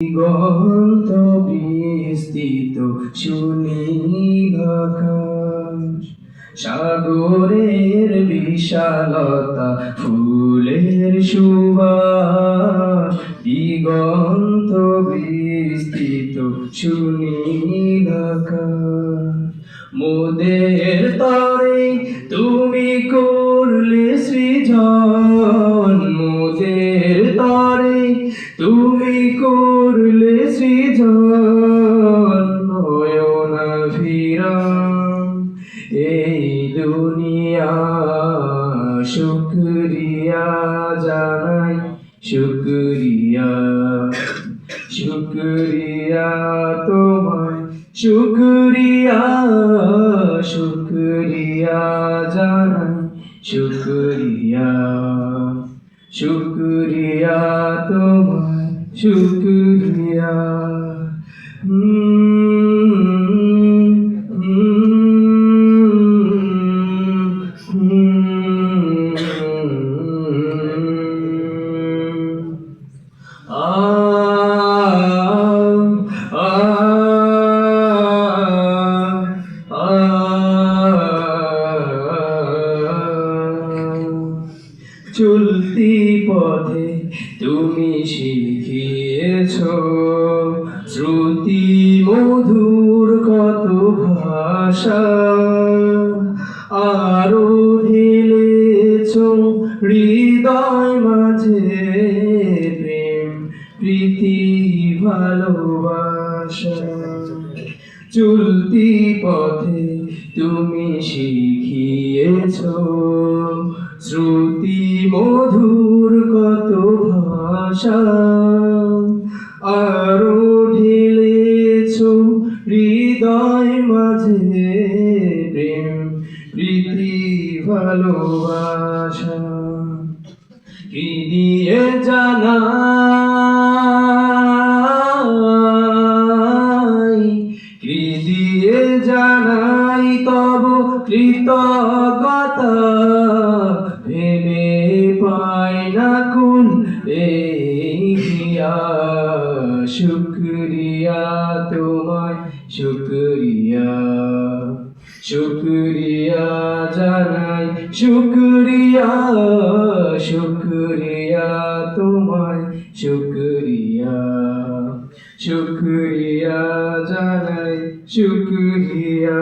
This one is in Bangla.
দিগন্ত বিস্তৃত সুনীল আকাশ, সাগরের বিশালতা, ফুলের সুবাস। দিগন্ত বিস্তৃত সুনীল আকাশ, মোদের তরে তুমি করলে সৃজন, মোদের তরে তুমি করলে সৃজন। নয়না ফিরাম এই দুনিয়া, শুকরিয়া জানাই, শুকরিয়া, শুকরিয়া তোমায়, শুকরিয়া, শুকরিয়া জানাই, শুকরিয়া, শুকরিয়া তোমায়, শুকরিয়া। চলতি পথে তুমি শিখিয়েছ শ্রুতি মধুর কত ভাষা, আরো ঢেলেছ হৃদয় মাঝে প্রেম প্রীতি ভালোবাসা। চলতি পথে তুমি শিখিয়েছ শ্রুতি মধুর কত ভাষা, আরো ঢেলেছ হৃদয় মাঝে প্রেম প্রীতি ভালোবাসা। কি দিয়ে জানাই, কি দিয়ে জানাই তব কৃতজ্ঞতা, ভেবে পাই না কোন এই হিয়া। শুকরিয়া তোমায়, শুকরিয়া, শুকরিয়া জানাই, শুকরিয়া, শুকরিয়া তোমায়, শুকরিয়া, শুকরিয়া জানাই, শুকরিয়া।